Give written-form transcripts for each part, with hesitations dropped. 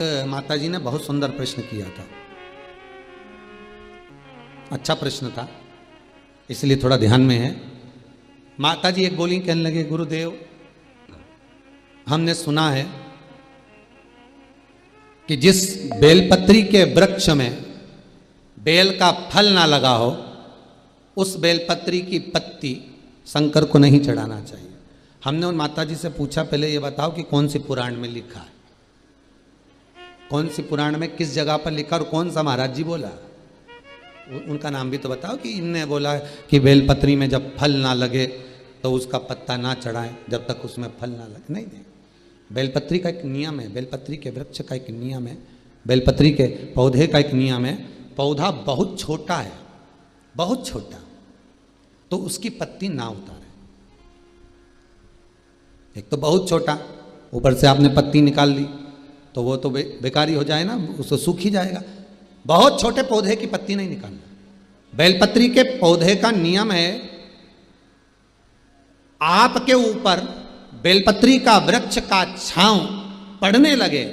माता जी ने बहुत सुंदर प्रश्न किया था, अच्छा प्रश्न था, इसलिए थोड़ा ध्यान में है। माता जी एक बोली, कहने लगे गुरुदेव हमने सुना है कि जिस बेलपत्री के वृक्ष में बेल का फल ना लगा हो उस बेलपत्री की पत्ती शंकर को नहीं चढ़ाना चाहिए। हमने उन माता जी से पूछा, पहले ये बताओ कि कौन सी पुराण में लिखा है, कौन सी पुराण में किस जगह पर लिखा और कौन सा महाराज जी बोला, उनका नाम भी तो बताओ कि इनने बोला कि बेलपत्री में जब फल ना लगे तो उसका पत्ता ना चढ़ाएं जब तक उसमें फल ना लगे। नहीं, बेलपत्री का एक नियम है, बेलपत्री के वृक्ष का एक नियम है, बेलपत्री के पौधे का एक नियम है। पौधा बहुत छोटा है, बहुत छोटा, तो उसकी पत्ती ना उतारे। एक तो बहुत छोटा, ऊपर से आपने पत्ती निकाल ली तो वो तो बेकारी हो जाए ना, उसको सूख ही जाएगा। बहुत छोटे पौधे की पत्ती नहीं निकालना। बेलपत्री के पौधे का नियम है, आपके ऊपर बेलपत्री का वृक्ष का छांव पड़ने लगे,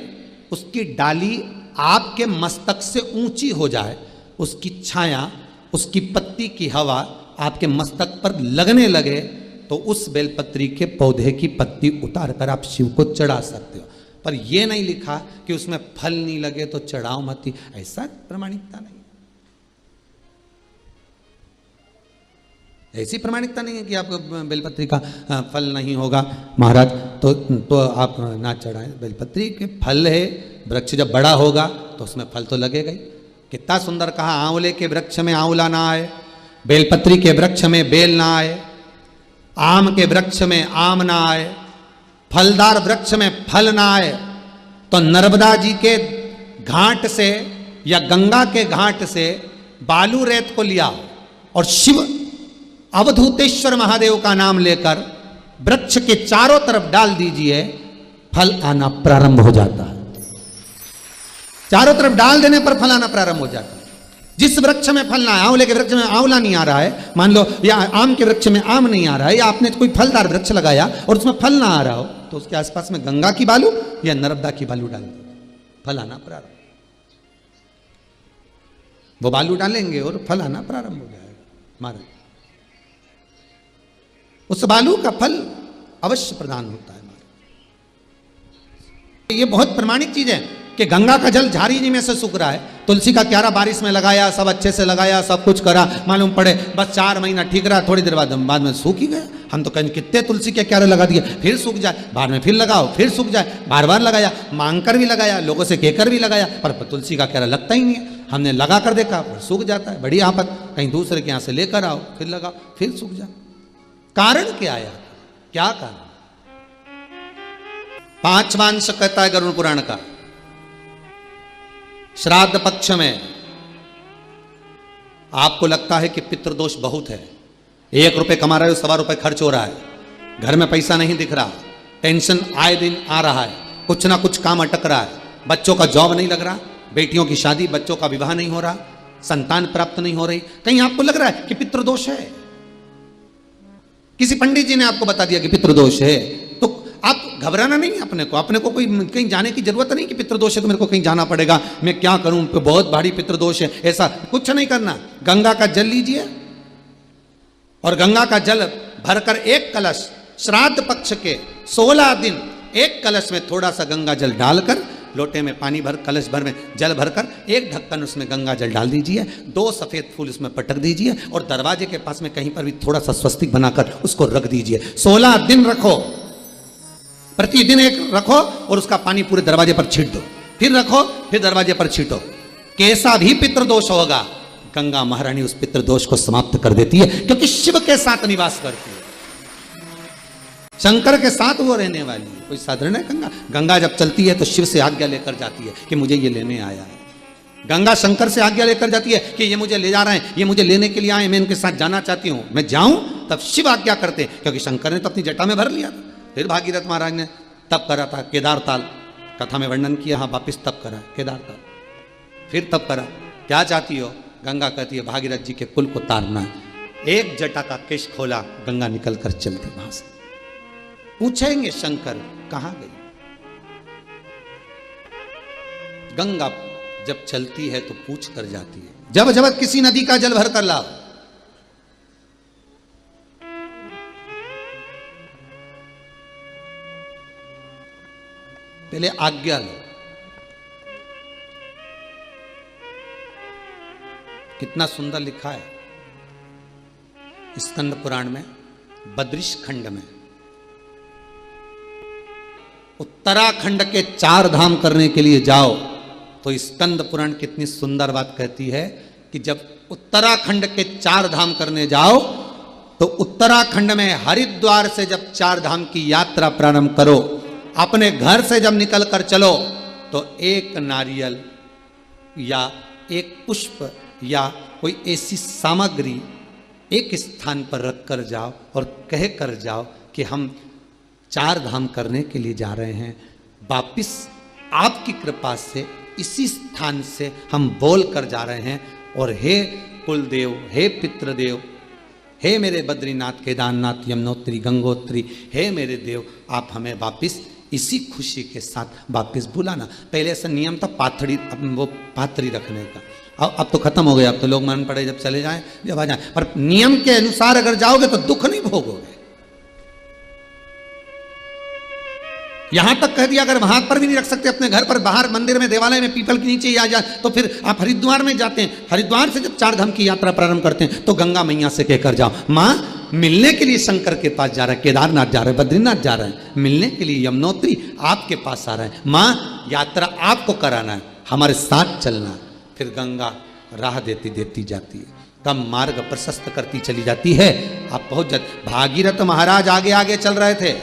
उसकी डाली आपके मस्तक से ऊंची हो जाए, उसकी छाया, उसकी पत्ती की हवा आपके मस्तक पर लगने लगे, तो उस बेलपत्री के पौधे की पत्ती उतार कर आप शिव को चढ़ा सकते हो। पर यह नहीं लिखा कि उसमें फल नहीं लगे तो चढ़ाओ मत, ऐसा प्रमाणिकता नहीं, ऐसी प्रमाणिकता नहीं है कि आपको बेलपत्री का फल नहीं होगा महाराज तो आप ना चढ़ाएं। बेलपत्री के फल है, वृक्ष जब बड़ा होगा तो उसमें फल तो लगेगा ही। कितना सुंदर कहा, आंवले के वृक्ष में आंवला ना आए, बेलपत्री के वृक्ष में बेल ना आए, आम के वृक्ष में आम ना आए, फलदार वृक्ष में फल ना आए, तो नर्मदा जी के घाट से या गंगा के घाट से बालू रेत को लिया और शिव अवधूतेश्वर महादेव का नाम लेकर वृक्ष के चारों तरफ डाल दीजिए, फल आना प्रारंभ हो जाता है। चारों तरफ डाल देने पर फल आना प्रारंभ हो जाता है। जिस वृक्ष में फल ना है, आंवले के वृक्ष में आंवला नहीं आ रहा है, मान लो, या आम के वृक्ष में आम नहीं आ रहा है, या आपने कोई फलदार वृक्ष लगाया और उसमें फल ना आ रहा हो, तो उसके आसपास में गंगा की बालू या नर्मदा की बालू डाल दो, फल आना प्रारंभ। वो बालू डालेंगे और फल आना प्रारंभ हो जाएगा महाराज। उस बालू का फल अवश्य प्रदान होता है महाराज। ये बहुत प्रमाणिक चीज है कि गंगा का जल झारी जी में से सूख रहा है, तुलसी का क्यारा बारिश में लगाया, सब अच्छे से लगाया, सब कुछ करा, मालूम पड़े बस 4 महीना ठीक रहा, थोड़ी देर बाद में सूख ही गया। हम तो कहें कितने तुलसी के क्यारे लगा दिए, फिर सूख जाए, बाद में फिर लगाओ, फिर सूख जाए, बार बार लगाया, मांग कर भी लगाया, लोगों से कहकर भी लगाया, पर तुलसी का क्यारा लगता ही नहीं है। हमने लगा कर देखा, पर सूख जाता है, बड़ी आफत। कहीं दूसरे के यहाँ से लेकर आओ, फिर लगाओ, फिर सूख जाए। कारण क्या आया, क्या कारण? 5वां अंश कहता है गरुड़ पुराण का, श्राद्ध पक्ष में आपको लगता है कि पितृदोष बहुत है, 1 रुपए कमा रहे हो, 1.25 रुपए खर्च हो रहा है, घर में पैसा नहीं दिख रहा, टेंशन आए दिन आ रहा है, कुछ ना कुछ काम अटक रहा है, बच्चों का जॉब नहीं लग रहा, बेटियों की शादी, बच्चों का विवाह नहीं हो रहा, संतान प्राप्त नहीं हो रही, कहीं आपको लग रहा है कि पितृदोष है, किसी पंडित जी ने आपको बता दिया कि पितृदोष है, तो आप घबराना नहीं, अपने को कोई कहीं जाने की जरूरत नहीं कि पितृदोष है तो मेरे को कहीं जाना पड़ेगा, मैं क्या करूं, बहुत भारी पितृदोष है, ऐसा कुछ नहीं करना। गंगा का जल लीजिए और गंगा का जल भरकर 1 कलश, श्राद्ध पक्ष के 16 दिन 1 कलश में थोड़ा सा गंगा जल डालकर, लोटे में पानी भर, कलश भर में जल भरकर 1 ढक्कन उसमें गंगा जल डाल दीजिए, 2 सफेद फूल उसमें पटक दीजिए और दरवाजे के पास में कहीं पर भी थोड़ा सा स्वस्तिक बनाकर उसको रख दीजिए। 16 दिन रखो, प्रतिदिन 1 रखो और उसका पानी पूरे दरवाजे पर छीट दो, फिर रखो, फिर दरवाजे पर छीटो। कैसा भी पितृदोष होगा, गंगा महारानी उस पितृदोष को समाप्त कर देती है, क्योंकि शिव के साथ निवास करती है, शंकर के साथ वो रहने वाली है। कोई साधारण है गंगा? गंगा जब चलती है तो शिव से आज्ञा लेकर जाती है कि मुझे ये लेने आया है। गंगा शंकर से आज्ञा लेकर जाती है कि ये मुझे ले जा रहे हैं, ये मुझे लेने के लिए आए, मैं इनके साथ जाना चाहती हूँ, मैं जाऊं, तब शिव आज्ञा करते हैं, क्योंकि शंकर ने तो अपनी जटा में भर लिया था। फिर भागीरथ महाराज ने तप करा था, केदार ताल कथा में वर्णन किया, हाँ वापिस तप करा केदार ताल, फिर तप करा। क्या चाहती हो? गंगा कहती है भागीरथ जी के कुल को तारना। 1 जटा का केश खोला, गंगा निकल कर चलती वहां से। पूछेंगे शंकर कहां गई? गंगा जब चलती है तो पूछ कर जाती है, जब जब किसी नदी का जल भर कर लाओ। पहले आज्ञा लो। कितना सुंदर लिखा है स्कंद पुराण में, बद्रिश खंड में। उत्तराखंड के 4 धाम करने के लिए जाओ तो स्कंद पुराण कितनी सुंदर बात कहती है कि जब उत्तराखंड के 4 धाम करने जाओ तो उत्तराखंड में हरिद्वार से जब 4 धाम की यात्रा प्रारंभ करो, अपने घर से जब निकल कर चलो तो एक नारियल या एक पुष्प या कोई ऐसी सामग्री एक स्थान पर रख कर जाओ और कह कर जाओ कि हम 4 धाम करने के लिए जा रहे हैं, वापिस आपकी कृपा से इसी स्थान से हम बोल कर जा रहे हैं। और हे कुलदेव, हे पितृदेव, हे मेरे बद्रीनाथ, केदारनाथ, यमुनोत्री, गंगोत्री, हे मेरे देव, आप हमें वापिस इसी खुशी के साथ वापिस बुलाना। पहले ऐसा नियम था पाथड़ी, वो पाथड़ी रखने का, अब तो खत्म हो गया। अब तो लोग मन पड़े जब चले जाएं जब आ जाएं, पर नियम के अनुसार अगर जाओगे तो दुख नहीं भोगोगे। यहां तक कह दिया अगर वहां पर भी नहीं रख सकते अपने घर पर, बाहर मंदिर में, देवालय में, पीपल के नीचे आ जाए तो फिर आप हरिद्वार में जाते हैं। हरिद्वार से जब 4 धाम की यात्रा प्रारंभ करते हैं तो गंगा मैया से कहकर जाओ, मां मिलने के लिए शंकर के पास जा रहा है, केदारनाथ जा रहा है, बद्रीनाथ जा रहा है, मिलने के लिए यमुनोत्री आपके पास आ रहा है, मां यात्रा आपको कराना है, हमारे साथ चलना है। फिर गंगा राह देती देती जाती है, कम मार्ग प्रशस्त करती चली जाती है। आप पहुंच जाते। भागीरथ महाराज आगे आगे चल रहे थे,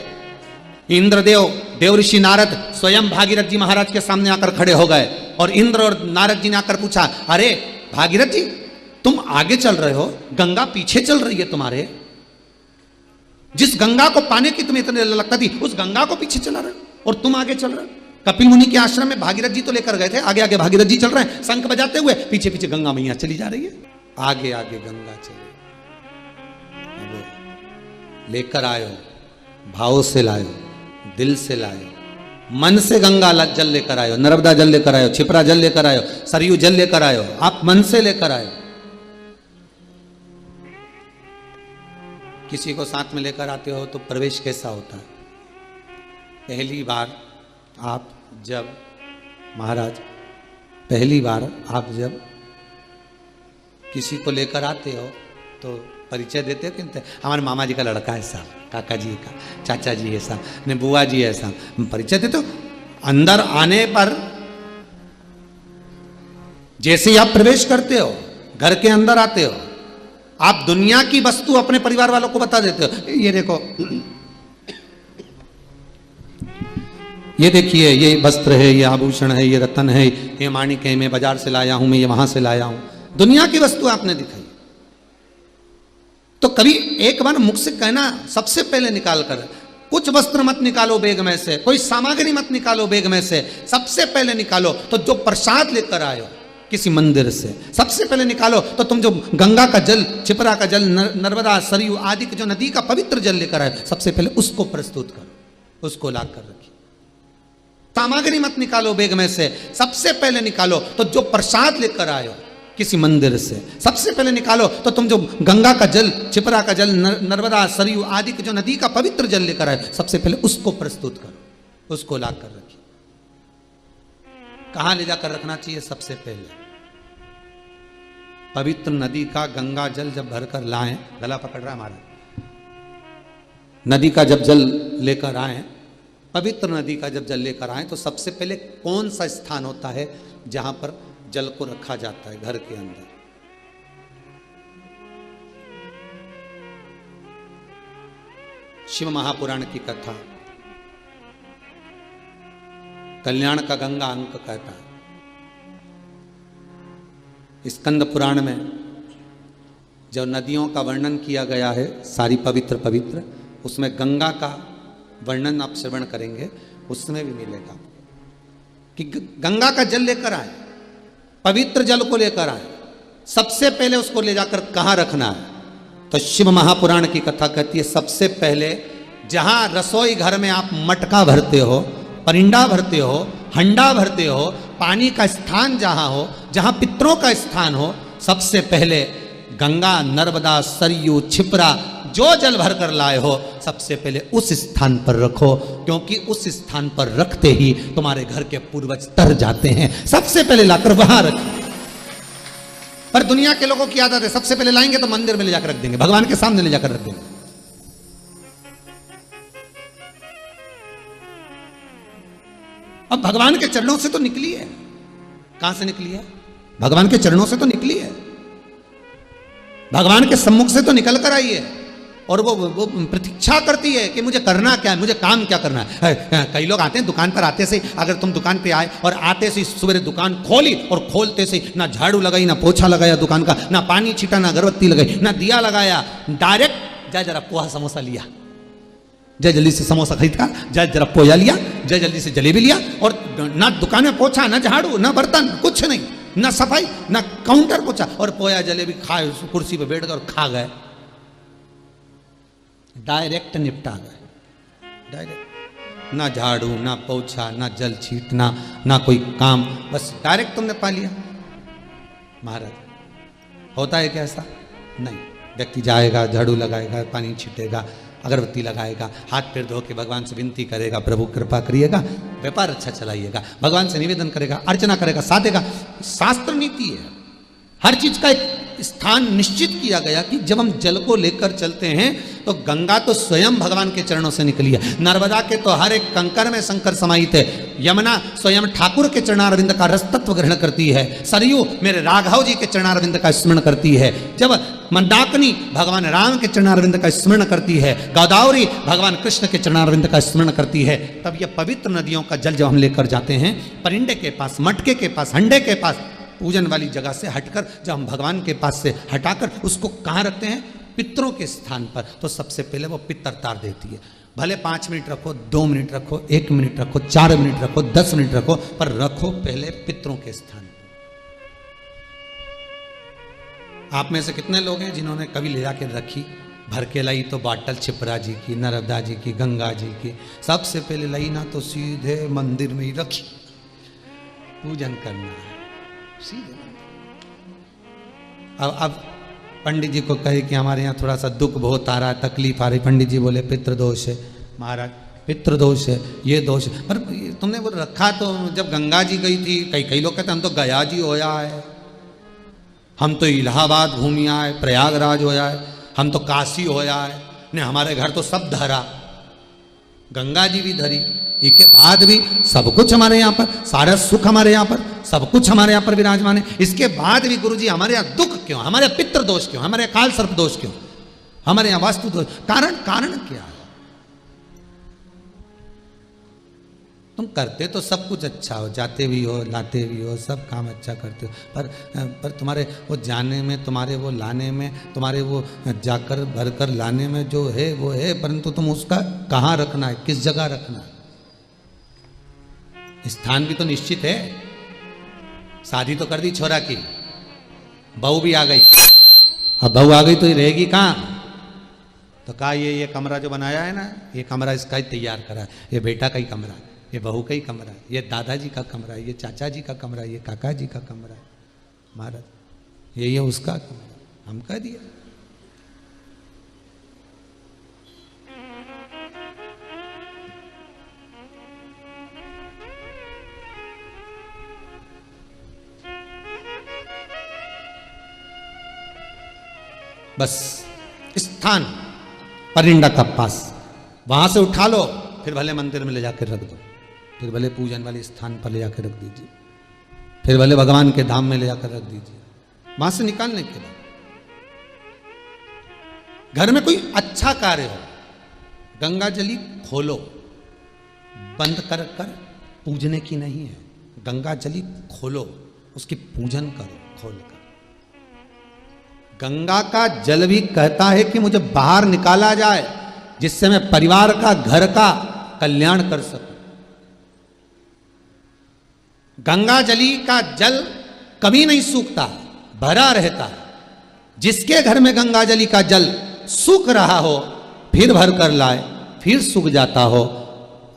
इंद्रदेव, देव ऋषि नारद स्वयं भागीरथ जी महाराज के सामने आकर खड़े हो गए और इंद्र और नारद जी ने आकर पूछा, अरे भागीरथ जी तुम आगे चल रहे हो, गंगा पीछे चल रही है तुम्हारे, जिस गंगा को पाने की तुम्हें इतनी लगता थी उस गंगा को पीछे चला रहे हो और तुम आगे चल रहे हो। कपिल मुनि के आश्रम में भागीरथ जी तो लेकर गए थे, आगे आगे भागीरथ जी चल रहे हैं शंख बजाते हुए, पीछे पीछे गंगा मैया चली जा रही है, आगे आगे गंगा चली। लेकर आयो, भाव से लायो, दिल से लायो, मन से गंगा जल लेकर आयो, नर्मदा जल लेकर आयो, छिपरा जल लेकर आयो, सरयू जल लेकर आयो, आप मन से लेकर आयो। किसी को साथ में लेकर आते हो तो प्रवेश कैसा होता है? पहली बार आप जब महाराज, पहली बार आप जब किसी को लेकर आते हो तो परिचय देते हो कि हमारे मामा जी का लड़का है साहब, काका जी का, चाचा जी है साहब, ने बुआ जी है साहब, परिचय देते हो। अंदर आने पर जैसे ही आप प्रवेश करते हो, घर के अंदर आते हो, आप दुनिया की वस्तु अपने परिवार वालों को बता देते हो, ये देखो, ये देखिए, ये वस्त्र है, ये आभूषण है, ये रतन है, ये माणिक है, मैं बाजार से लाया हूं, मैं ये वहां से लाया हूं। दुनिया की वस्तु आपने दिखाई। तो कभी एक बार मुख से कहना, सबसे पहले निकाल कर, कुछ वस्त्र मत निकालो बैग में से, कोई सामग्री मत निकालो बैग में से, सबसे पहले निकालो तो जो प्रसाद लेकर आयो किसी मंदिर से, सबसे पहले निकालो तो तुम जो गंगा का जल, छिपरा का जल, नर्मदा, सरयू आदि के जो नदी का पवित्र जल लेकर आयो, सबसे पहले उसको प्रस्तुत करो, उसको ला कर रखिए। सामग्री मत निकालो बैग में से, सबसे पहले निकालो तो जो प्रसाद लेकर आयो किसी मंदिर से, सबसे पहले निकालो तो तुम जो गंगा का जल, छिपरा का जल, नर्मदा, सरयू आदि के जो नदी का पवित्र जल लेकर आए, सबसे पहले उसको प्रस्तुत करो, उसको ला कर रखिए। कहां ले जाकर रखना चाहिए? सबसे पहले पवित्र नदी का गंगा जल जब भरकर लाएं, गला पकड़ रहा है हमारा, नदी का जब जल लेकर आए, पवित्र नदी का जब जल लेकर आए तो सबसे पहले कौन सा स्थान होता है जहां पर जल को रखा जाता है? घर के अंदर। शिव महापुराण की कथा, कल्याण का गंगा अंक कहता है। स्कंद पुराण में जो नदियों का वर्णन किया गया है, सारी पवित्र पवित्र, उसमें गंगा का वर्णन आप श्रवण करेंगे, उसमें भी मिलेगा कि गंगा का जल लेकर आए, पवित्र जल को लेकर आए, सबसे पहले उसको ले जाकर कहां रखना है? तो शिव महापुराण की कथा कहती है सबसे पहले जहां रसोई घर में आप मटका भरते हो, परिंडा भरते हो, हंडा भरते हो, पानी का स्थान जहां हो, जहां पितरों का स्थान हो, सबसे पहले गंगा, नर्मदा, सरयू, छिपरा जो जल भर कर लाए हो, सबसे पहले उस स्थान पर रखो, क्योंकि उस स्थान पर रखते ही तुम्हारे घर के पूर्वज तर जाते हैं। सबसे पहले लाकर वहां रखो। पर दुनिया के लोगों की आदत है, सबसे पहले लाएंगे तो मंदिर में ले जाकर रख देंगे, भगवान के सामने ले जाकर रख देंगे। अब भगवान के चरणों से तो निकली है। कहां से निकली है? भगवान के चरणों से तो निकली है, भगवान के सम्मुख से तो निकल कर आई है। और वो प्रतीक्षा करती है कि मुझे करना क्या है, मुझे काम क्या करना है। कई लोग आते हैं दुकान पर, आते से अगर तुम दुकान पे आए और आते से सवेरे दुकान खोली और खोलते से ना झाड़ू लगाई, ना पोछा लगाया दुकान का, ना पानी छीटा, ना अगरबत्ती लगाई, ना दिया लगाया, डायरेक्ट जा जरा पोहा समोसा लिया, जय जल्दी से समोसा खरीद का, जय जरा पोया लिया, जय जल्दी से जलेबी लिया, और ना दुकान में पोछा, ना झाड़ू, ना बर्तन, कुछ नहीं, ना सफाई, ना काउंटर पोछा, और पोया जलेबी खाए, कुर्सी पे बैठ कर खा गए, डायरेक्ट निपटा गए। डायरेक्ट, ना झाड़ू, ना पोछा, ना जल छीटना, ना कोई काम, बस डायरेक्ट तुमने पा लिया। महाराज होता है क्या ऐसा? नहीं। व्यक्ति जाएगा, झाड़ू लगाएगा, पानी छीटेगा, अगरबत्ती लगाएगा, हाथ पैर धो के भगवान से विनती करेगा, प्रभु कृपा करिएगा, व्यापार अच्छा चलाइएगा, भगवान से निवेदन करेगा, अर्चना करेगा, साधेगा। शास्त्र नीति है, हर चीज का एक स्थान निश्चित किया गया कि जब हम जल को लेकर चलते हैं तो गंगा तो स्वयं भगवान के चरणों से निकली है, नर्मदा के तो हर एक कंकर में शंकर समाहित है, यमुना स्वयं ठाकुर के चरणारविंद का रस तत्व ग्रहण करती है, सरयू मेरे राघव जी के चरणारविंद का स्मरण करती है, जब मंदाकिनी भगवान राम के चरणारविंद का स्मरण करती है, गोदावरी भगवान कृष्ण के चरणारविंद का स्मरण करती है, तब ये पवित्र नदियों का जल जब हम लेकर जाते हैं परिंडे के पास, मटके के पास, हंडे के पास, पूजन वाली जगह से हटकर जब हम भगवान के पास से हटाकर उसको कहाँ रखते हैं? पितरों के स्थान पर। तो सबसे पहले वो पितर तार देती है। भले 5 मिनट रखो, 2 मिनट रखो, 1 मिनट रखो, 4 मिनट रखो, 10 मिनट रखो, पर रखो पहले पितरों के स्थान पर। आप में से कितने लोग हैं जिन्होंने कभी ले जाकर रखी? भर के लाई तो बाटल छिपरा जी की, नर्मदा जी की, गंगा जी की, सबसे पहले लाई ना तो सीधे मंदिर में ही रखी, पूजन करना है सीधे। अब पंडित जी को कहे कि हमारे यहाँ थोड़ा सा दुख बहुत आ रहा है, तकलीफ आ रही, पंडित जी बोले पितृदोष है। महाराज पितृदोष है, ये दोष है, पर तुमने वो रखा तो जब गंगा जी गई थी, कई लोग कहते हैं हम तो गया जी होया है, हम तो इलाहाबाद घूमी आए, प्रयागराज होया है, हम तो काशी होया है, ने हमारे घर तो सब धरा, गंगा जी भी धरी, इसके बाद भी सब कुछ हमारे यहाँ पर, सारा सुख हमारे यहाँ पर, सब कुछ हमारे यहाँ पर विराजमान है, इसके बाद भी गुरुजी हमारे यहाँ दुख क्यों, हमारे यहाँ पितृ दोष क्यों, हमारे यहाँ काल सर्प दोष क्यों, हमारे यहाँ वास्तु दोष, कारण क्या है? तुम करते तो सब कुछ अच्छा हो, जाते भी हो, लाते भी हो, सब काम अच्छा करते हो, पर तुम्हारे वो जाने में, तुम्हारे वो लाने में, तुम्हारे वो जाकर भर कर लाने में जो है वो है, परंतु तुम उसका कहाँ रखना है, किस जगह रखना है, स्थान भी तो निश्चित है। शादी तो कर दी छोरा की, बहू भी आ गई, अब बहू आ गई तो ये रहेगी कहाँ? तो कहा ये कमरा जो बनाया है ना, ये कमरा इसका ही तैयार करा है, ये बेटा का ही कमरा है, ये बहू का ही कमरा है, ये दादाजी का कमरा है, ये चाचा जी का कमरा है, ये काका जी का कमरा है, महाराज ये उसका कमरा, हम कह दिया। बस स्थान परिंडा का पास, वहां से उठा लो, फिर भले मंदिर में ले जाकर रख दो, फिर भले पूजन वाले स्थान पर ले जाकर रख दीजिए, फिर भले भगवान के धाम में ले जाकर रख दीजिए। वहां से निकालने के बाद घर में कोई अच्छा कार्य हो, गंगा जली खोलो, बंद कर पूजने की नहीं है, गंगा जली खोलो, उसकी पूजन करो खोल कर। गंगा का जल भी कहता है कि मुझे बाहर निकाला जाए, जिससे मैं परिवार का, घर का कल्याण कर सकूं। गंगा जली का जल कभी नहीं सूखता, भरा रहता है। जिसके घर में गंगा जली का जल सूख रहा हो, फिर भर कर लाए, फिर सूख जाता हो।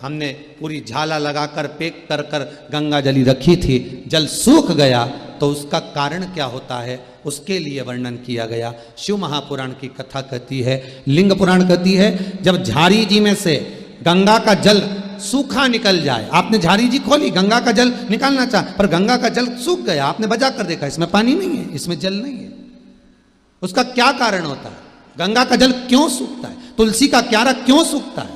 हमने पूरी झाला लगाकर पैक कर कर गंगा जली रखी थी, जल सूख गया तो उसका कारण क्या होता है, उसके लिए वर्णन किया गया। शिव महापुराण की कथा कहती है, लिंग पुराण कहती है, जब झारी जी में से गंगा का जल सूखा निकल जाए, आपने झारी जी खोली, गंगा का जल निकालना चाहा, पर गंगा का जल सूख गया, आपने बजा कर देखा इसमें पानी नहीं है, इसमें जल नहीं है, उसका क्या कारण होता है, गंगा का जल क्यों सूखता है, तुलसी का क्यारा क्यों सूखता है?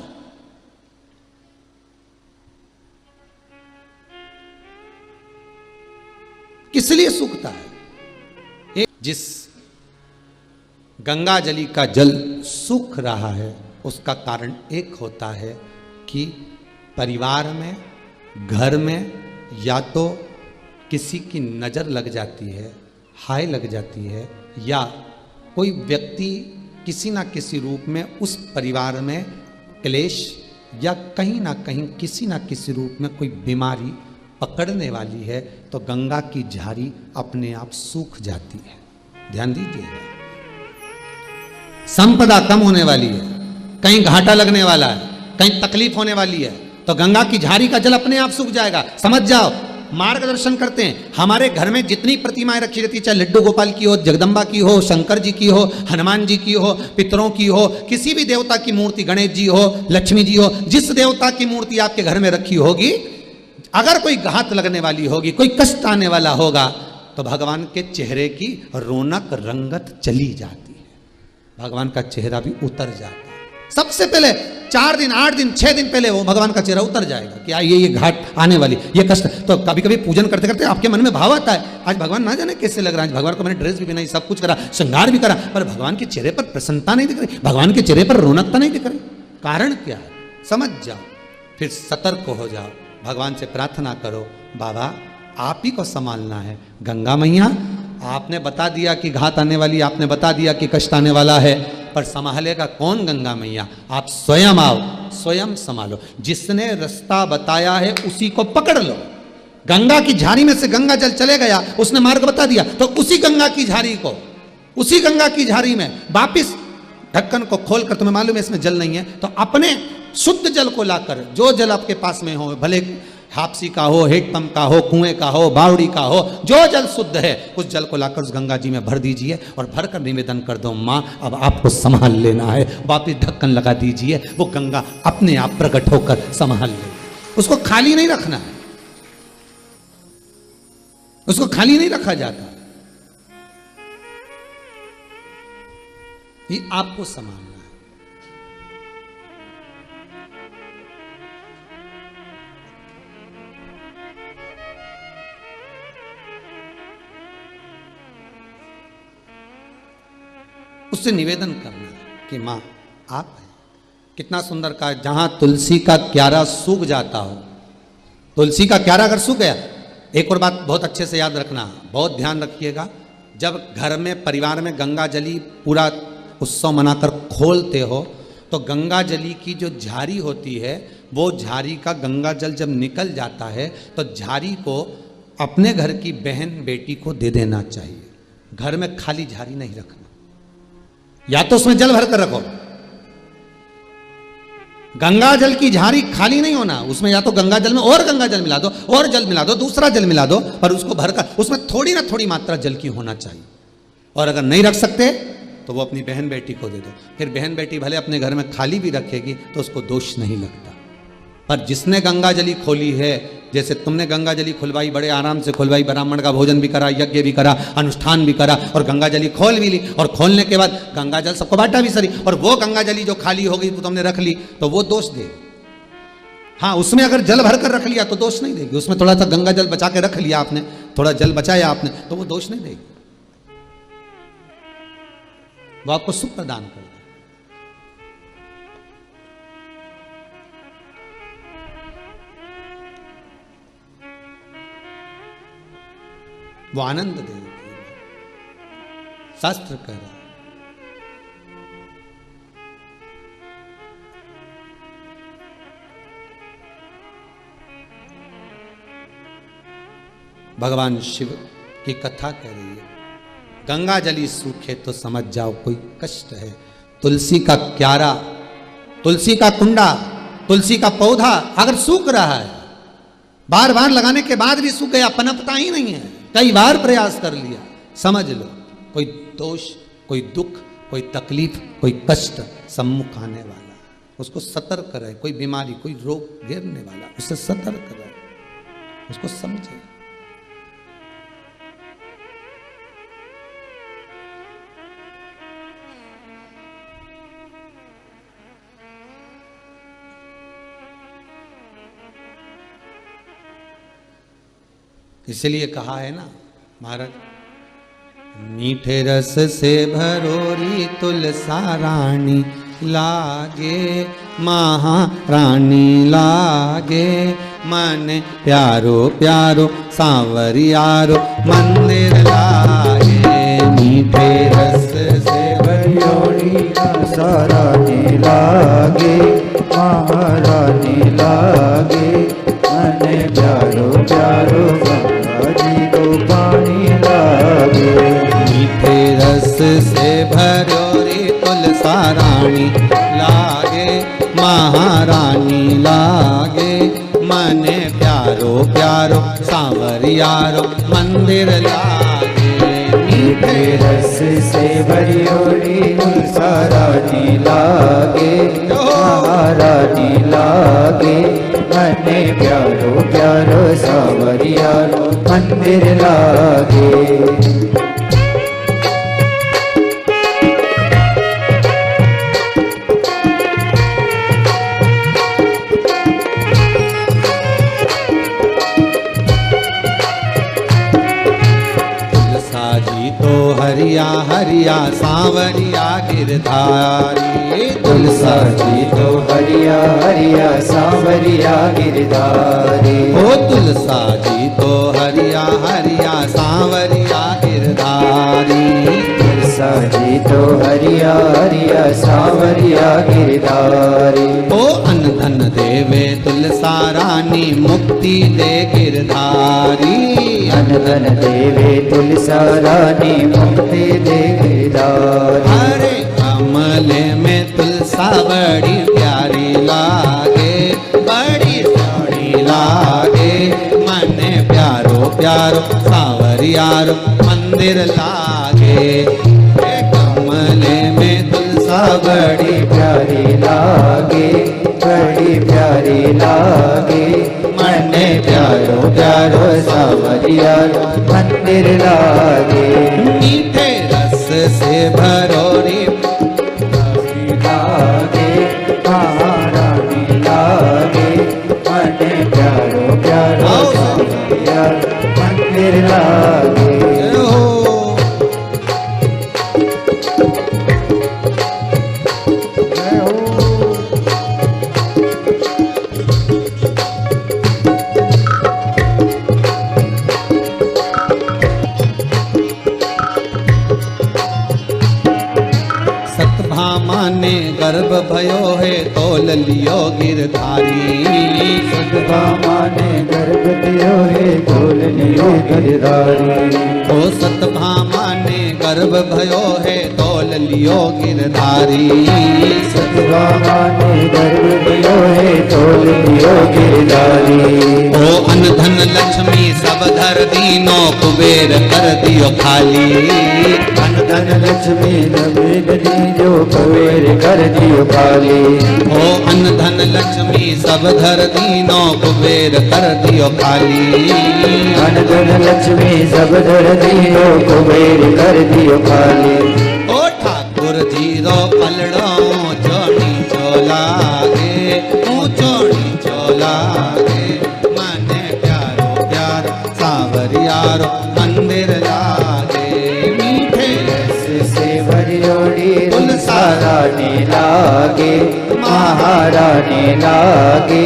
किस लिए सूखता है? जिस गंगा जली का जल सूख रहा है उसका कारण एक होता है कि परिवार में, घर में या तो किसी की नज़र लग जाती है, हाय लग जाती है, या कोई व्यक्ति किसी ना किसी रूप में उस परिवार में क्लेश या कहीं ना कहीं किसी ना किसी रूप में कोई बीमारी पकड़ने वाली है, तो गंगा की झारी अपने आप सूख जाती है। ध्यान दीजिएगा, संपदा कम होने वाली है, कहीं घाटा लगने वाला है, कहीं तकलीफ होने वाली है, तो गंगा की झारी का जल अपने आप सूख जाएगा। समझ जाओ, मार्गदर्शन करते हैं। हमारे घर में जितनी प्रतिमाएं रखी रहती, चाहे लड्डू गोपाल की हो, जगदम्बा की हो, शंकर जी की हो, हनुमान जी की हो, पितरों की हो, किसी भी देवता की मूर्ति, गणेश जी हो, लक्ष्मी जी हो, जिस देवता की मूर्ति आपके घर में रखी होगी, अगर कोई घात लगने वाली होगी, कोई कष्ट आने वाला होगा, तो भगवान के चेहरे की रौनक रंगत चली जाती है, भगवान का चेहरा भी उतर जाता है। सबसे पहले 4 दिन, 8 दिन, 6 दिन पहले वो भगवान का चेहरा उतर जाएगा कि ये घाट आने वाली, ये कष्ट। तो कभी कभी पूजन करते करते आपके मन में भाव आता है, आज भगवान ना जाने कैसे लग रहा है, भगवान को मैंने ड्रेस भी पहनाई, सब कुछ करा, श्रृंगार भी करा, पर भगवान के चेहरे पर प्रसन्नता नहीं दिख रही, भगवान के चेहरे पर रौनकता नहीं दिख रही। कारण क्या है? समझ जाओ, फिर सतर्क हो जाओ, भगवान से प्रार्थना करो, बाबा आप ही को संभालना है। गंगा मैया, आपने बता दिया कि घात आने वाली, आपने बता दिया कि कष्ट आने वाला है, पर संभालेगा कौन? गंगा मैया, आप स्वयं आओ, स्वयं संभालो। जिसने रास्ता बताया है उसी को पकड़ लो। गंगा की झारी में से गंगा जल चले गया, उसने मार्ग बता दिया, तो उसी गंगा की झारी को, उसी गंगा की झारी में वापिस ढक्कन को खोलकर, तुम्हें मालूम है इसमें जल नहीं है, तो अपने शुद्ध जल को लाकर, जो जल आपके पास में हो, भले हापसी का हो, हेडपंप का हो, कुएं का हो, बावड़ी का हो, जो जल शुद्ध है उस जल को लाकर उस गंगा जी में भर दीजिए और भर कर निवेदन कर दो, माँ अब आपको संभाल लेना है। वापिस ढक्कन लगा दीजिए, वो गंगा अपने आप प्रकट होकर संभाल ले। उसको खाली नहीं रखना है, उसको खाली नहीं रखा जाता, ये आपको संभालना है। उससे निवेदन करना कि माँ आप हैं। कितना सुंदर कहा, जहां तुलसी का क्यारा सूख जाता हो, तुलसी का क्यारा अगर सूख गया, एक और बात बहुत अच्छे से याद रखना, बहुत ध्यान रखिएगा, जब घर में परिवार में गंगा जली पूरा उत्सव मनाकर खोलते हो, तो गंगा जली की जो झारी होती है, वो झारी का गंगा जल जब निकल जाता है तो झारी को अपने घर की बहन बेटी को दे देना चाहिए। घर में खाली झारी नहीं रखना, या तो उसमें जल भर कर रखो। गंगा जल की झारी खाली नहीं होना, उसमें या तो गंगा जल में और गंगा जल मिला दो, और जल मिला दो, दूसरा जल मिला दो, पर उसको भरकर उसमें थोड़ी ना थोड़ी मात्रा जल की होना चाहिए। और अगर नहीं रख सकते तो वो अपनी बहन बेटी को दे दो, फिर बहन बेटी भले अपने घर में खाली भी रखेगी तो उसको दोष नहीं लगता। पर जिसने गंगा जली खोली है, जैसे तुमने गंगा जली खुलवाई, बड़े आराम से खुलवाई, ब्राह्मण का भोजन भी करा, यज्ञ भी करा, अनुष्ठान भी करा, और गंगा जली खोल भी ली, और खोलने के बाद गंगा जल सबको बांटा भी सरी, और वो गंगा जली जो खाली हो गई तो तुमने रख ली, तो वो दोष दे। हाँ, उसमें अगर जल भर कर रख लिया तो दोष नहीं देगी, उसमें थोड़ा सा गंगा जल बचा के रख लिया आपने, थोड़ा जल बचाया आपने, तो वो दोष नहीं देगी, वो आपको सुख प्रदान कर। वो आनंद देगी, शास्त्र कह रहा है। भगवान शिव की कथा कह रही है, गंगा जली सूखे तो समझ जाओ कोई कष्ट है। तुलसी का क्यारा, तुलसी का कुंडा, तुलसी का पौधा अगर सूख रहा है, बार बार लगाने के बाद भी सूख गया, पनपता ही नहीं है, कई बार प्रयास कर लिया, समझ लो कोई दोष, कोई दुख, कोई तकलीफ, कोई कष्ट सम्मुख आने वाला, उसको सतर्क रहे। कोई बीमारी, कोई रोग घेरने वाला, उससे सतर्क रहे, उसको समझे। इसलिए कहा है ना महाराज, मीठे रस से भरोरी तुलसा रानी लागे, महारानी लागे, मन प्यारो प्यारो सांवरियारो मंदिर लागे। मीठे रस से भरोरी तुलसा रानी लागे, महारानी लागे, मन प्यारो प्यारो जी को पानी लागे। मीठे रस से भरोरी तुलसा रानी लागे, महारानी लागे, मन प्यारो प्यारो सांवरियारो मंदिर लागे। मीठे रस से भरोरी तुलसा रानी लागे, महारानी लागे, मन प्यारो प्यारो सांवरियारो मंदिर लागे। तो हरिया हरिया सांवरिया गिरधारी, तुलसा जी तो हरिया हरिया सांवरिया गिरधारी। ओ तुलसा जी तो हरिया हरिया सांवरिया गिरधारी। तुलसा जी तो हरिया हरिया सांवरिया गिरधारी। ओ अन्न धन देवे तुलसा रानी मुक्ति दे गिरधारी। अन्न धन देवे तुलसा रानी मुक्ति दे गिरधारी। हरे कमले में तुलसा बड़ी प्यारी लागे, बड़ी प्यारी लागे, मन प्यारो प्यारो सांवरियारो मंदिर लागे। कमले में तुलसा बड़ी प्यारी लागे, बड़ी प्यारी लागे, मन प्यारो प्यारो सांवरियारो मंदिर लागे। मीठे रस से भरोरी लागे, महारानी लागे, मन प्यारो प्यारो सांवरियारो मंदिर लागे। ने गर्भ भयो है तोल लियो गिरधारी। सतभामा ने गर्भ दियो है तोल लियो गिरधारी। ओ सतभामा ने गर्भ भयो है तोल लियो गिरधारी। सतभामा ने गर्भ दियो है तोल लियो गिरधारी। ओ अन्न धन लक्ष्मी सब धर दीनो कुबेर कर दियो खाली। अन्न धन लक्ष्मी नवेद दीजो कुबेर कर दियो खाली। ओ अन्न धन लक्ष्मी सब धर दीनो कुबेर कर दियो खाली। अन्न धन लक्ष्मी सब धर दीनो कुबेर कर दियो खाली। ओ ठाकुर जी रो पलड़ो चोनी चोलागे, चोनी चोलागे, माने प्यारो प्यारो सांवरियारो मंदिर लागे। मीठे रस से भरियोड़ी तुलसा रानी लागे, महारानी लागे,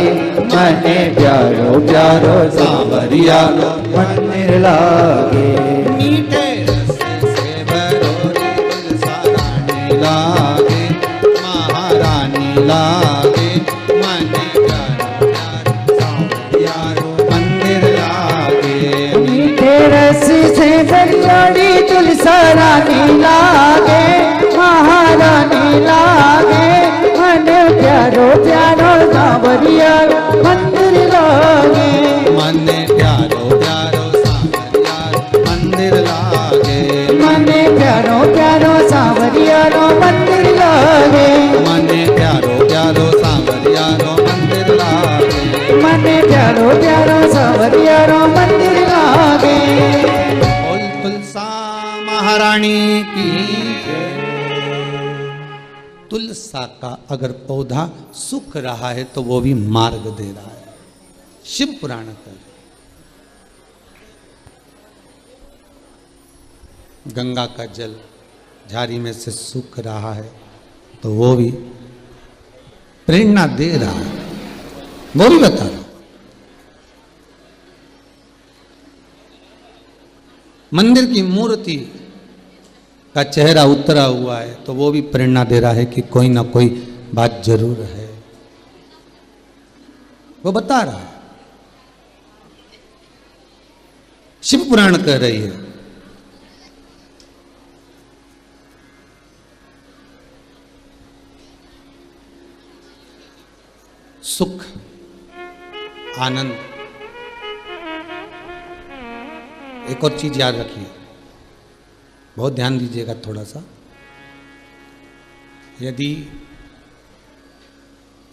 मने प्यारो प्यारो सांवरियारो मंदिर लागे। मीठे रस से भरोरी तुलसा रानी लागे, महारानी लागे, माने प्यारो प्यारो सांवरियारो मंदिर लागे। मीठे रस से भरियोड़ी तुलसा रानी लागे, महारानी लागे, मन प्यारो प्यारो सांवरिया मंदिर लागे। मने प्यारो प्यारो सांवरिया मंदिर लागे। मने प्यारो प्यारो सांवरिया रो मंदिर लागे। मने प्यारो प्यारो सांवरिया रो मंदिर लागे। मने प्यारो प्यारो सांवरिया रो मंदिर लागे। बोल तुलसा महारानी की। तुलसा का अगर पौधा सूख रहा है तो वो भी मार्ग दे रहा है। शिव पुराण कर। गंगा का जल झाड़ी में से सूख रहा है तो वो भी प्रेरणा दे रहा है, वो भी बता रहा। मंदिर की मूर्ति का चेहरा उतरा हुआ है तो वो भी प्रेरणा दे रहा है कि कोई ना कोई बात जरूर है, वो बता रहा है। शिव पुराण कह रही है सुख आनंद। एक और चीज याद रखिए, बहुत ध्यान दीजिएगा थोड़ा सा। यदि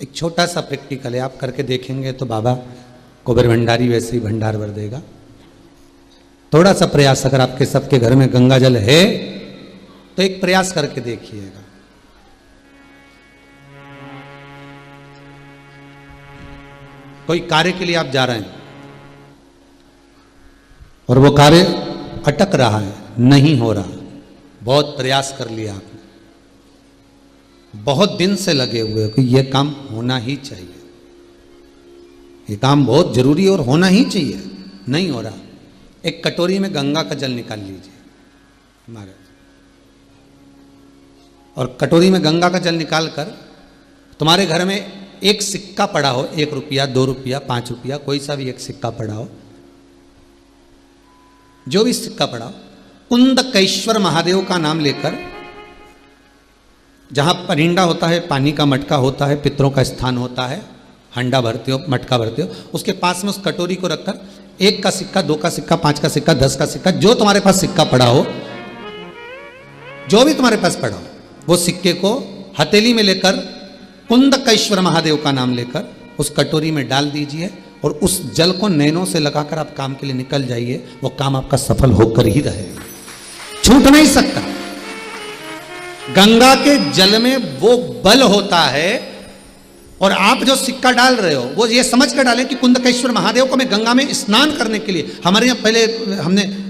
एक छोटा सा प्रैक्टिकल है, आप करके देखेंगे तो बाबा कुबेर भंडारी वैसे ही भंडार भर देगा। थोड़ा सा प्रयास, अगर आपके सबके घर में गंगा जल है तो एक प्रयास करके देखिएगा। कोई कार्य के लिए आप जा रहे हैं और वो कार्य अटक रहा है, नहीं हो रहा, बहुत प्रयास कर लिया आपने, बहुत दिन से लगे हुए कि ये काम होना ही चाहिए, ये काम बहुत जरूरी और होना ही चाहिए, नहीं हो रहा। एक कटोरी में गंगा का जल निकाल लीजिए महाराज, और कटोरी में गंगा का जल निकाल कर तुम्हारे घर में एक सिक्का पड़ा हो, 1 रुपया 2 रुपया 5 रुपया, कोई सा भी एक सिक्का पड़ा हो, जो भी सिक्का पड़ा हो, कुंदकेश्वर महादेव का नाम लेकर, जहां परिंडा होता है, पानी का मटका होता है, पितरों का स्थान होता है, हंडा भरते हो, मटका भरते हो, उसके पास में उस कटोरी को रखकर 1 का सिक्का, 2 का सिक्का, 5 का सिक्का, 10 का सिक्का, जो तुम्हारे पास सिक्का पड़ा हो, जो भी तुम्हारे पास पड़ा हो, वो सिक्के को हथेली में लेकर कुंदकेश्वर महादेव का नाम लेकर उस कटोरी में डाल दीजिए और उस जल को नैनों से लगाकर आप काम के लिए निकल जाइए। वो काम आपका सफल होकर ही रहेगा, छूट नहीं सकता। गंगा के जल में वो बल होता है, और आप जो सिक्का डाल रहे हो वो ये समझ कर डालें कि कुंदकेश्वर महादेव को मैं गंगा में स्नान करने के लिए। हमारे यहाँ पहले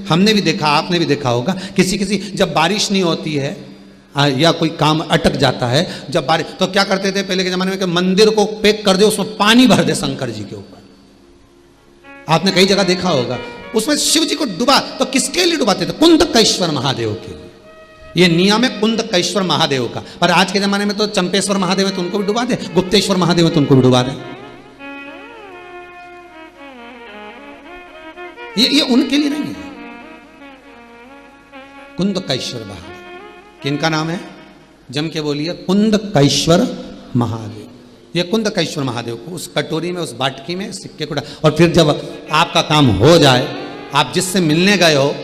हमने भी देखा, आपने भी देखा होगा, किसी जब बारिश नहीं होती है या कोई काम अटक जाता है, जब बारिश, तो क्या करते थे पहले के जमाने में कि मंदिर को पैक कर दे, उसमें पानी भर दे शंकर जी के ऊपर। आपने कई जगह देखा होगा, उसमें शिव जी को डुबा, तो किसके लिए डुबाते थे? कुंदकेश्वर महादेव के लिए। ये नियम है कुंदकेश्वर महादेव का। पर आज के जमाने में तो चंपेश्वर महादेव है तो उनको भी डुबा दे, गुप्तेश्वर महादेव है तो उनको भी डुबा दे। ये उनके लिए नहीं है। कुंदकेश्वर महादेव किनका नाम है? जम के बोलिए, कुंदकेश्वर महादेव। ये कुंदकेश्वर महादेव को उस कटोरी में, उस बाटकी में सिक्के को डाल, और फिर जब आपका काम हो जाए, आप जिससे मिलने गए हो,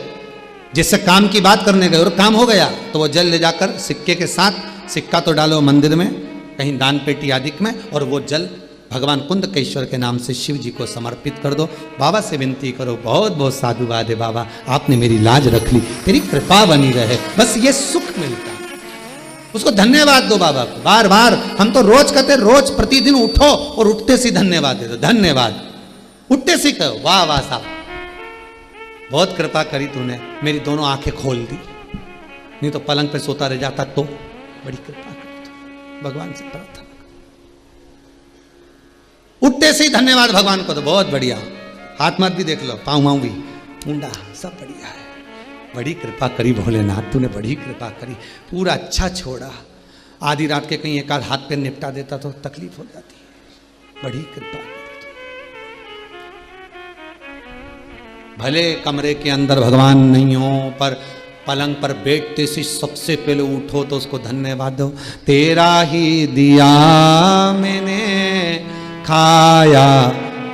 जिससे काम की बात करने गए और काम हो गया, तो वो जल ले जाकर सिक्के के साथ, सिक्का तो डालो मंदिर में कहीं दान पेटी आदि में, और वो जल भगवान कुंदकेश्वर के नाम से शिव जी को समर्पित कर दो। बाबा से विनती करो, बहुत बहुत साधुवाद है बाबा, आपने मेरी लाज रख ली, तेरी कृपा बनी रहे, बस ये सुख मिलता है। उसको धन्यवाद दो बाबा को बार बार। हम तो रोज कहते, रोज प्रतिदिन उठो और उठते से धन्यवाद दे दो, धन्यवाद, उठते से कहो वाह वाह साहब, बहुत कृपा करी तूने, मेरी दोनों आंखें खोल दी, नहीं तो पलंग पे सोता रह जाता, तो बड़ी कृपा करी तू, भगवान से प्रार्थना। उठते से ही धन्यवाद भगवान को, तो बहुत बढ़िया। हाथ मत भी देख लो, पाँव माँव भी, मुंडा, सब बढ़िया है। बड़ी कृपा करी भोलेनाथ, तूने बड़ी कृपा करी, पूरा अच्छा छोड़ा। आधी रात के कहीं एक आध हाथ पे निपटा देता तो तकलीफ हो जाती है, बड़ी कृपा करी। भले कमरे के अंदर भगवान नहीं हो, पर पलंग पर बैठते से सबसे पहले उठो तो उसको धन्यवाद दो। तेरा ही दिया मैंने खाया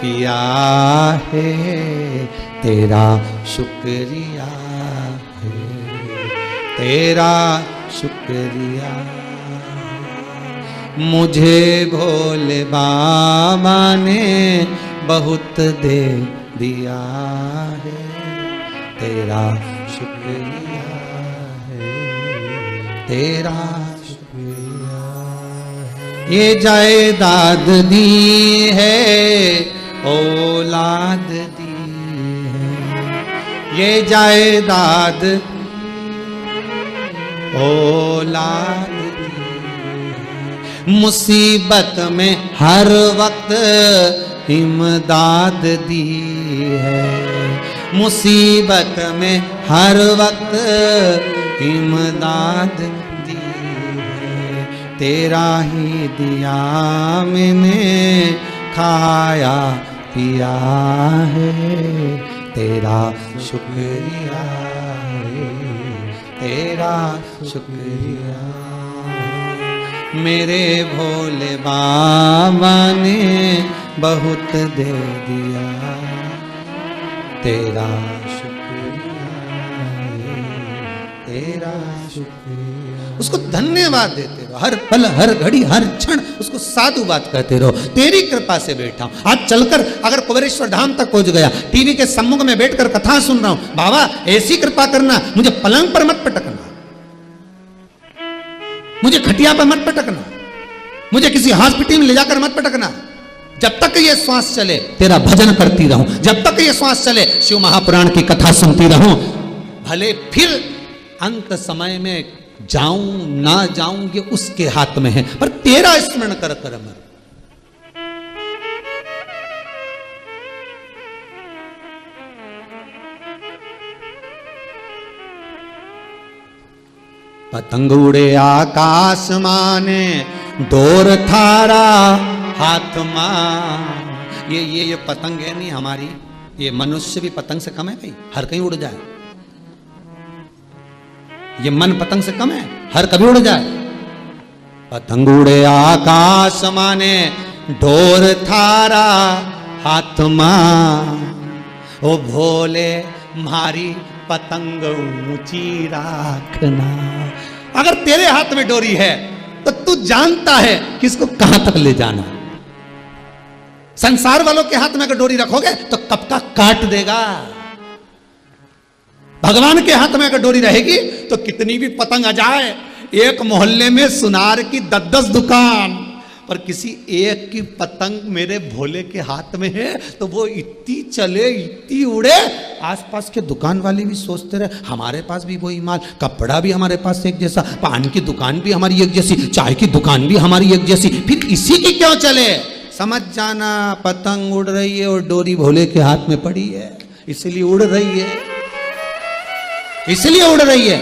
पिया है, तेरा शुक्रिया है, तेरा शुक्रिया। मुझे भोले बाबा ने बहुत दे दिया है, तेरा शुक्रिया है, तेरा शुक्रिया है। ये जायदाद दी है, औलाद दी है, ये जायदाद औलाद दी है। मुसीबत में हर वक्त इमदाद दी है, मुसीबत में हर वक्त इमदाद दी है। तेरा ही दिया मैंने खाया पिया है, तेरा शुक्रिया है, तेरा शुक्रिया। मेरे भोले बाबा ने बहुत दे दिया, तेरा शुक्रिया है, तेरा शुक्रिया। उसको धन्यवाद देते रहो, हर पल हर घड़ी हर क्षण उसको साधुवाद कहते रहो। तेरी कृपा से बैठा हूं, आज चलकर अगर कुबेरेश्वर धाम तक पहुंच गया, टीवी के सम्मुख में बैठकर कथा सुन रहा हूं, बाबा ऐसी कृपा करना, मुझे पलंग पर मत पटकना, मुझे खटिया पर मत पटकना, मुझे किसी हॉस्पिटल में ले जाकर मत पटकना। जब तक ये श्वास चले तेरा भजन करती रहूं, जब तक ये श्वास चले शिव महापुराण की कथा सुनती रहूं। भले फिर अंत समय में जाऊं ना जाऊं ये उसके हाथ में है, पर तेरा स्मरण कर कर मर। पतंग उड़े आकाश माने, डोर थारा हाथ मां। ये पतंग है नहीं हमारी, ये मनुष्य भी पतंग से कम है भाई, हर कहीं उड़ जाए। ये मन पतंग से कम है, हर कभी उड़ जाए। पतंग उड़े आकाश माने, डोर थारा हाथ मां। ओ भोले मारी पतंग ऊंची राखना। अगर तेरे हाथ में डोरी है तो तू जानता है कि इसको कहां तक ले जाना। संसार वालों के हाथ में अगर डोरी रखोगे तो कब का काट देगा। भगवान के हाथ में अगर डोरी रहेगी तो कितनी भी पतंग आ जाए, एक मोहल्ले में सुनार की 10-10 दुकान, पर किसी एक की पतंग मेरे भोले के हाथ में है तो वो इतनी चले इतनी उड़े, आसपास के दुकान वाले भी सोचते रहे हमारे पास भी वही माल, कपड़ा भी हमारे पास एक जैसा, पान की दुकान भी हमारी एक जैसी, चाय की दुकान भी हमारी एक जैसी, फिर इसी की क्यों चले। समझ जाना पतंग उड़ रही है और डोरी भोले के हाथ में पड़ी है, इसलिए उड़ रही है, इसलिए उड़ रही है।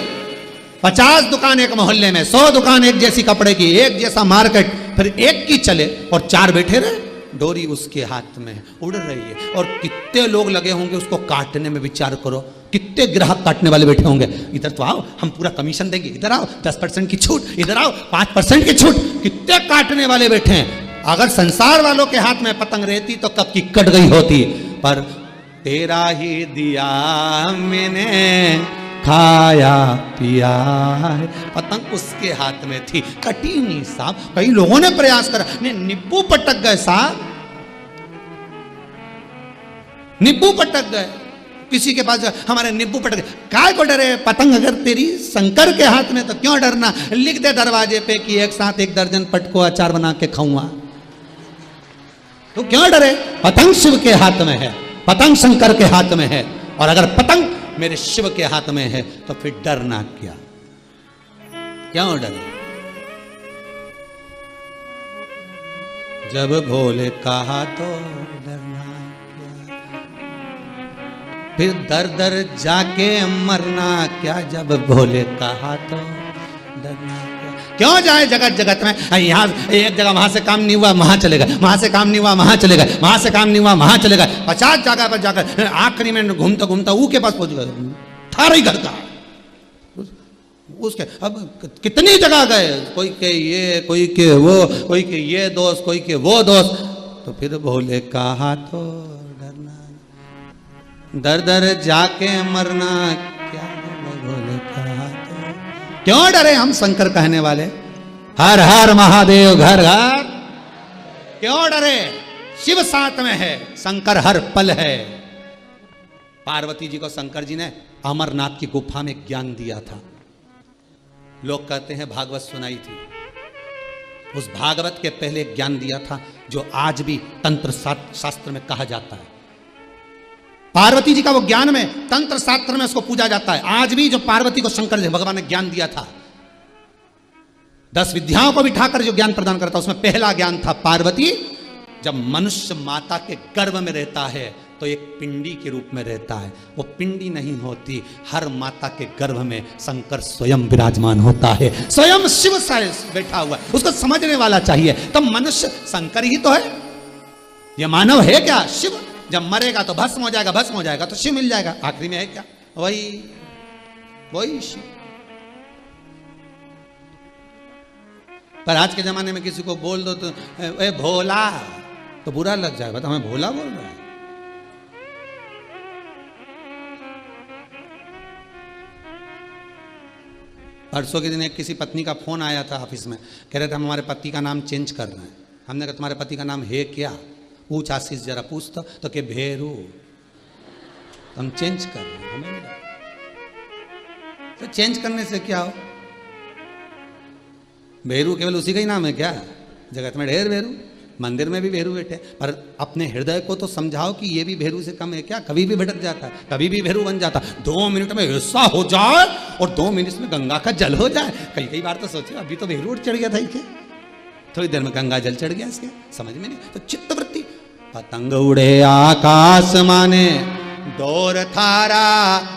50 दुकान एक मोहल्ले में, 100 दुकान एक जैसी कपड़े की, एक जैसा मार्केट, फिर एक की चले और 4 बैठे रहे, डोरी उसके हाथ में उड़ रही है। और कितने लोग लगे होंगे उसको काटने में, विचार करो कितने ग्राहक काटने वाले बैठे होंगे। इधर तो आओ हम पूरा कमीशन देंगे, इधर आओ 10% की छूट, इधर आओ 5% की छूट, कितने काटने वाले बैठे हैं। अगर संसार वालों के हाथ में पतंग रहती तो कब की कट गई होती, पर तेरा ही दिया मैंने खाया पिया है। पतंग उसके हाथ में थी, कटी नहीं साहब। कई लोगों ने प्रयास करा, नींबू पटक गए साहब, नींबू पटक गए। किसी के पास हमारे नींबू पटक गए, काय को डरे। पतंग अगर तेरी शंकर के हाथ में तो क्यों डरना। लिख दे दरवाजे पे कि एक साथ 1 दर्जन पटको अचार बना के खाऊंगा, तो क्यों डरे। पतंग शिव के हाथ में है, पतंग शंकर के हाथ में है, और अगर पतंग मेरे शिव के हाथ में है तो फिर डरना क्या, क्यों डरे। जब भोले कहा तो डरना क्या, फिर दर दर जाके मरना क्या। जब भोले कहा तो डरना क्या। क्यों जाए जगत जगत में, यहाँ एक जगह वहां से काम नहीं हुआ वहां चले गए, वहां से काम नहीं हुआ वहां चले गए, वहां से काम नहीं हुआ वहां चले गए, 50 जगह पर जाकर आखिरी में घूमता घूमता ऊ के पास पहुंच गए, थारा ही घर का उसके। अब कितनी जगह गए, कोई के ये, कोई के वो, कोई के ये दोस्त, कोई के वो दोस्त। तो फिर भोले कहा तो डरना, दर दर जाके मरना क्या डरे, भोले कहा तो क्यों डरे हम शंकर कहने वाले। हर हर महादेव घर घर, क्यों डरे, शिव साथ में है, शंकर हर पल है। पार्वती जी को शंकर जी ने अमरनाथ की गुफा में ज्ञान दिया था। लोग कहते हैं भागवत सुनाई थी, उस भागवत के पहले ज्ञान दिया था जो आज भी तंत्र शास्त्र में कहा जाता है। पार्वती जी का वो ज्ञान में, तंत्र शास्त्र में उसको पूजा जाता है। आज भी जो पार्वती को शंकर जी भगवान ने ज्ञान दिया था, 10 विद्याओं को बिठाकर जो ज्ञान प्रदान करता, उसमें पहला ज्ञान था पार्वती जब मनुष्य माता के गर्भ में रहता है तो एक पिंडी के रूप में रहता है, वो पिंडी नहीं होती, हर माता के गर्भ में शंकर स्वयं विराजमान होता है, स्वयं शिव बैठा हुआ है, उसको समझने वाला चाहिए। तब मनुष्य शंकर ही तो है, ये मानव है क्या, शिव। जब मरेगा तो भस्म हो जाएगा, भस्म हो जाएगा तो शिव मिल जाएगा, आखिरी में है क्या, वही शिव। पर आज के जमाने में किसी को बोल दो तो ए भोला, तो बुरा लग जाएगा, तो हमें भोला बोल रहा है। परसों के दिन एक किसी पत्नी का फोन आया था ऑफिस में, कह रहे थे हम हमारे पति का नाम चेंज कर रहे हैं। हमने कहा तुम्हारे पति का नाम है क्या, पूछ आशीष जरा पूछ तो के भेरू, हम चेंज कर रहे हैं, हमें नहीं। तो चेंज करने से क्या हो, भेरू केवल उसी का ही नाम है क्या, जगत में ढेर भेरू, मंदिर में भी भेरू बैठे, पर अपने हृदय को तो समझाओ कि ये भी भेरू से कम है क्या, कभी भी भटक जाता है, कभी भी भेरू बन जाता। 2 मिनट में ऐसा हो जाए और 2 मिनट में गंगा का जल हो जाए। कई बार तो सोचे अभी तो भेरू चढ़ गया था इसे, थोड़ी देर में गंगा जल चढ़ गया इसके, समझ में नहीं। तो चित्तवृत्ति, पतंग उड़े आकाश माने डोर थारा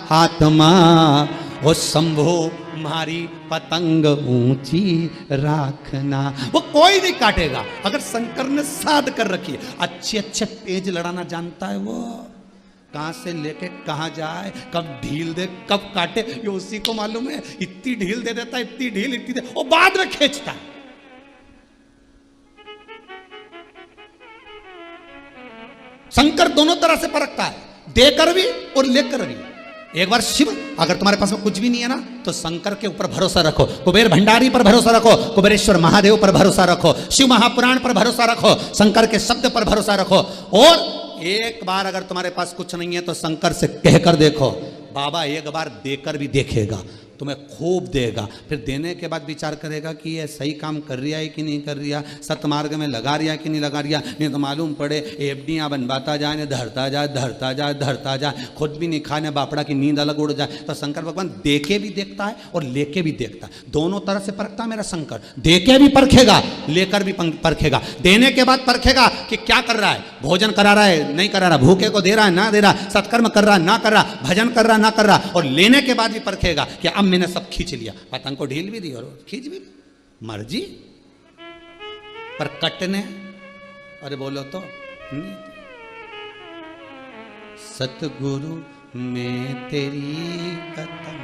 हाथ मां, ओ शंभो मारी पतंग ऊंची राखना। वो कोई नहीं काटेगा अगर शंकर ने साध कर रखी है। अच्छे तेज लड़ाना जानता है वो, कहां से लेके कहां जाए, कब ढील दे कब काटे, ये उसी को मालूम है। इतनी ढील दे देता है, इतनी ढील इतनी दे, वो बाद में खींचता है। शंकर दोनों तरह से परखता है, देकर भी और लेकर भी। एक बार शिव, अगर तुम्हारे पास में कुछ भी नहीं है ना तो शंकर के ऊपर भरोसा रखो, कुबेर भंडारी पर भरोसा रखो, कुबेरेश्वर महादेव पर भरोसा रखो, शिव महापुराण पर भरोसा रखो, शंकर के शब्द पर भरोसा रखो। और एक बार अगर तुम्हारे पास कुछ नहीं है तो शंकर से कहकर देखो, बाबा एक बार देकर भी देखेगा, तुम्हें खूब देगा। फिर देने के बाद विचार करेगा कि ये सही काम कर रहा है कि नहीं कर रहा, सतमार्ग में लगा रिया कि नहीं लगा रिया। नहीं तो मालूम पड़े एफडियाँ बनवाता जाए, धरता जाए धरता जाए धरता जाए, खुद भी नहीं खाने बापड़ा की नींद अलग उड़ जाए। तो शंकर भगवान देके भी देखता है और लेके भी देखता है, दोनों तरह से परखता है मेरा शंकर। देके भी परखेगा, लेकर भी परखेगा। देने के बाद परखेगा कि क्या कर रहा है, भोजन करा रहा है नहीं करा रहा, भूखे को दे रहा है ना दे रहा, सत्कर्म कर रहा ना कर रहा, भजन कर रहा ना कर रहा। और लेने के बाद भी परखेगा कि अब मैंने सब खींच लिया, पतंग को ढील भी दी और खींच भी ली, मर्जी। पर कटने, अरे बोलो तो नहीं। सतगुरु में तेरी कदम,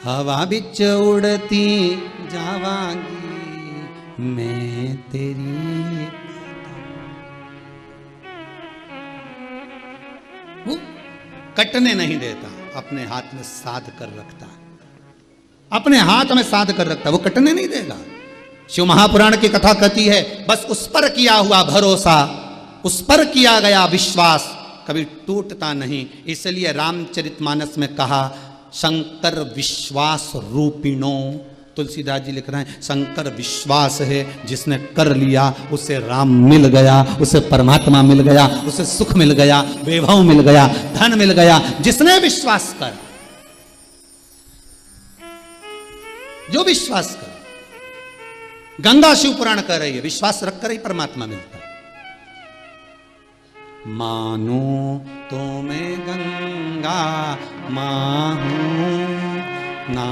हवा बिच उड़ती जावांगी मैं तेरी। वो कटने नहीं देता, अपने हाथ में साध कर रखता है, अपने हाथ में साध कर रखता है, वो कटने नहीं देगा। शिव महापुराण की कथा कहती है, बस उस पर किया हुआ भरोसा, उस पर किया गया विश्वास कभी टूटता नहीं। इसलिए रामचरितमानस में कहा, शंकर विश्वास रूपिणो। तुलसीदास जी लिख रहे हैं, शंकर विश्वास है, जिसने कर लिया उसे राम मिल गया, उसे परमात्मा मिल गया, उसे सुख मिल गया, वैभव मिल गया, धन मिल गया। जिसने विश्वास कर, जो विश्वास कर, गंगा शिव पुराण कह रही है, विश्वास रखकर ही परमात्मा मिलता है। मानो तो मैं गंगा मां हूं, ना